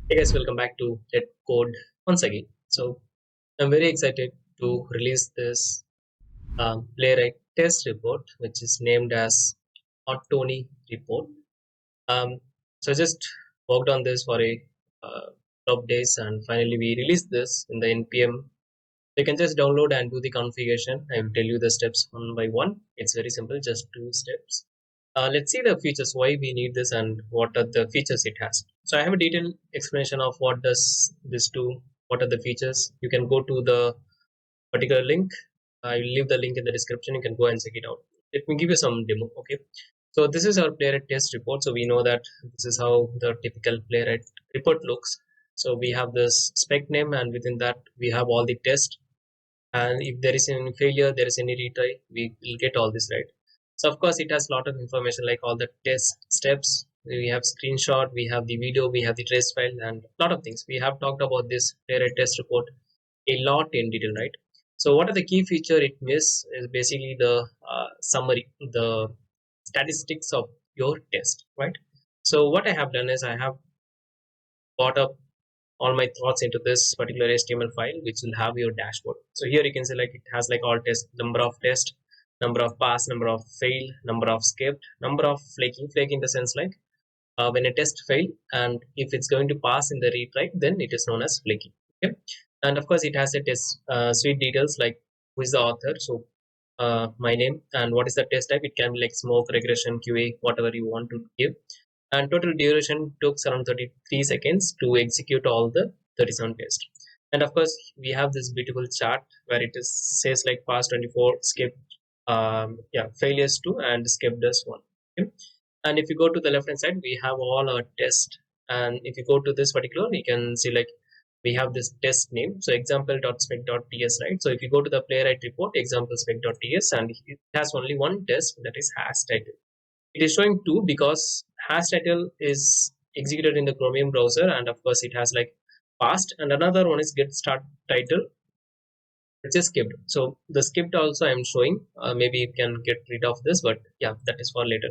Hey guys, welcome back to LetCode once again. So I'm very excited to release this Playwright test report, which is named as OrtoniReport. Um, so I just worked on this for a couple of days, and finally we released this in the npm. You can just download and do the configuration. I will tell you the steps one by one. It's very simple, just 2 steps. Let's see the features, why we need this and what are the features it has. So I have a detailed explanation of what does this do, what are the features. You can go to the particular link. I will leave the link in the description. You can go and check it out. Let me give you some demo. Okay. So this is our Playwright test report. So we know that this is how the typical Playwright report looks. So we have this spec name, and within that we have all the tests, and if there is any failure, there is any retry, we will get all this, right? So of course it has a lot of information like all the test steps. We have screenshot, we have the video, we have the trace file, and a lot of things. We have talked about this Playwright test report a lot in detail, right? So what are the key feature it miss is basically the summary, the statistics of your test, right? So what I have done is I have brought up all my thoughts into this particular HTML file, which will have your dashboard. So here you can see like it has like all test, number of test, number of pass, number of fail, number of skipped, number of flaky in the sense like when a test fail, and if it's going to pass in the retry, then it is known as flaky. Okay, and of course it has a test suite details like who is the author, so my name, and what is the test type. It can be like smoke, regression, QA, whatever you want to give. And total duration took around 33 seconds to execute all the 37 tests. And of course we have this beautiful chart where it is says like pass 24, skip failures 2, and skipped as 1. Okay? And if you go to the left hand side, we have all our tests. And if you go to this particular, you can see like we have this test name, so example.spec.ts, right? So if you go to the Playwright report, example spec.ts, and it has only one test, that is hash title. It is showing two because hash title is executed in the Chromium browser, and of course it has like past, and another one is get start title, which is skipped. So the skipped also I'm showing. Maybe you can get rid of this, but yeah, that is for later.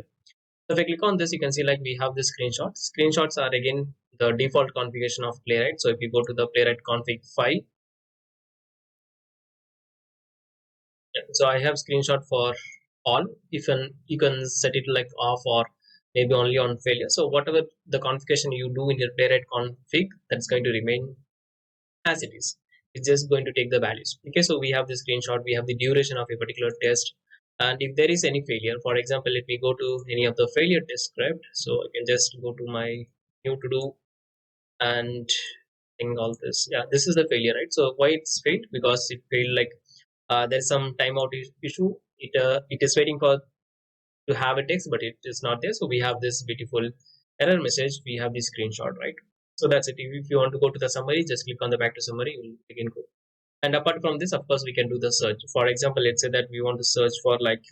So if I click on this, you can see like we have the screenshots. Screenshots are again the default configuration of Playwright. So if you go to the Playwright config file, so I have screenshot for all. If you can set it like off or maybe only on failure. So whatever the configuration you do in your Playwright config, that's going to remain as it is. It's just going to take the values. Okay, so we have the screenshot, we have the duration of a particular test, and if there is any failure, for example, let me go to any of the failure test script. So I can just go to my new to do and think all this. Yeah, this is the failure, right? So why it's failed? Because it failed like there's some timeout issue. It is waiting for to have a text, but it is not there. So we have this beautiful error message. We have the screenshot, right? So that's it. If you want to go to the summary, just click on the back to summary. You'll again go. And apart from this, of course, we can do the search. For example, let's say that we want to search for like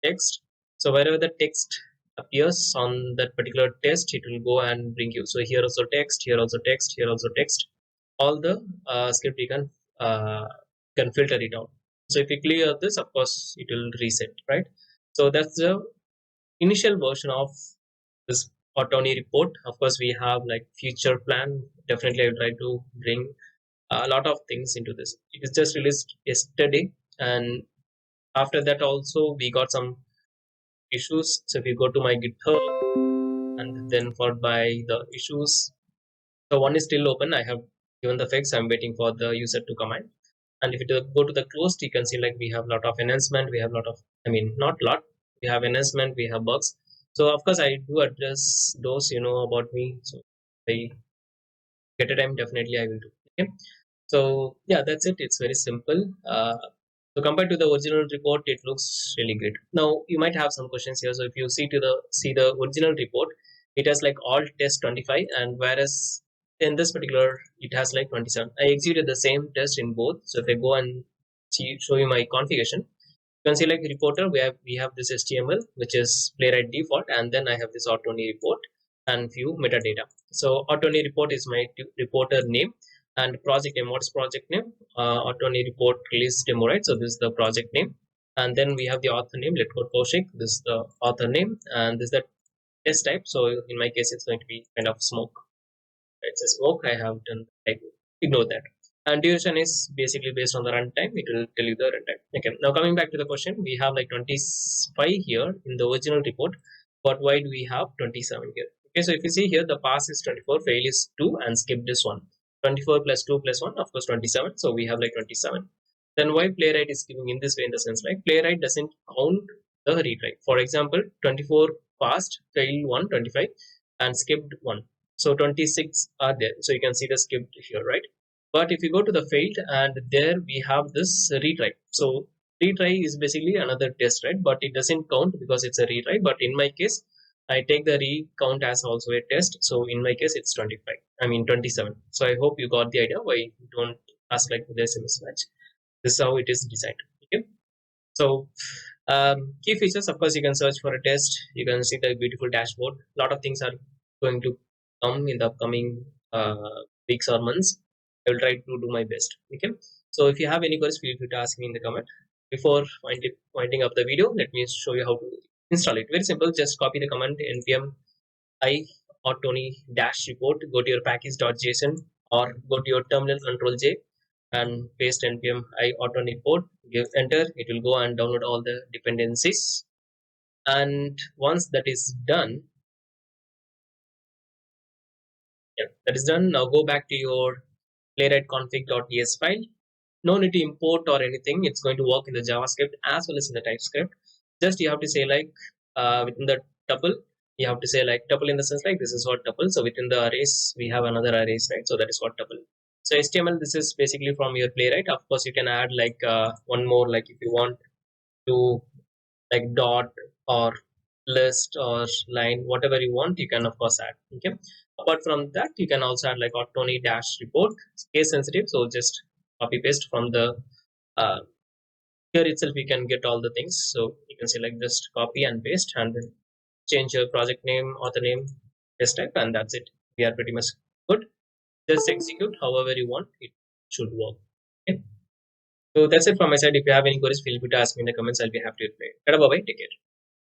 text. So wherever the text appears on that particular test, it will go and bring you. So here also text, here also text, here also text. All the script you can filter it out. So if you clear this, of course, it will reset, right? So that's the initial version of this authorName. Of course, we have like future plan. Definitely, I will try to bring a lot of things into this. It is just released yesterday, and after that also we got some issues. So if you go to my GitHub and then followed by the issues, so one is still open. I have given the fix. I'm waiting for the user to comment. And if you go to the closed, you can see like we have a lot of enhancement. We have a lot of, I mean, not lot. We have enhancement. We have bugs. So of course, I do address those. You know about me. So I get a time. Definitely, I will do. Okay. So yeah, that's it. It's very simple. So compared to the original report, it looks really great. Now you might have some questions here. So if you see the original report, it has like all test 25, and whereas in this particular it has like 27. I executed the same test in both. So if I go and show you my configuration, you can see like reporter, we have this HTML which is Playwright default, and then I have this ortoni-report and few metadata. So ortoni-report is my reporter name, and project name. What's project name? OrtoniReport release demo, right? So this is the project name, and then we have the author name. LetCode Koushik. This is the author name, and this is the test type. So in my case, it's going to be kind of smoke. Right? gets a smoke, I have done like ignore that. And duration is basically based on the runtime. It will tell you the runtime. Okay, now coming back to the question, we have like 25 here in the original report, but why do we have 27 here? Okay, so if you see here, the pass is 24, fail is 2, and skipped is 1. 24 plus 2 plus 1, of course 27, so we have like 27. Then why Playwright is giving in this way, in the sense like Playwright doesn't count the retry. For example, 24 passed, failed 1, 25, and skipped 1. So 26 are there. So you can see the skipped here, right? But if you go to the failed, and there we have this retry. So retry is basically another test, right? But it doesn't count because it's a retry. But in my case, I take the recount as also a test. So in my case, it's 25. I mean 27. So I hope you got the idea why you don't ask like there's a mismatch. This is how it is designed. Okay. So key features, of course, you can search for a test. You can see the beautiful dashboard. A lot of things are going to come in the upcoming weeks or months. I will try to do my best. Okay. So if you have any queries, feel free to ask me in the comment. Before winding up the video, let me show you how to install it. Very simple. Just copy the command npm I ortoni-report. Go to your package.json or go to your terminal control J and paste npm I auto-report, give enter. It will go and download all the dependencies. And once that is done, that is done. Now go back to your playwright config.ts file. No need to import or anything. It's going to work in the JavaScript as well as in the TypeScript. Just you have to say like within the tuple, you have to say like tuple in the sense like this is what tuple. So within the arrays, we have another arrays, right? So that is what tuple. So HTML, this is basically from your Playwright. Of course, you can add like one more, like if you want to like dot or list or line, whatever you want, you can of course add. Okay. Apart from that, you can also add like ortoni-report, case sensitive. So just copy paste from the uh, here itself. You can get all the things. So you can say like just copy and paste, and then change your project name, author name, testType, and that's it. We are pretty much good. Just execute however you want. It should work. Okay. So that's it from my side. If you have any queries, feel free to ask me in the comments. I'll be happy to reply. Bye bye. Take care.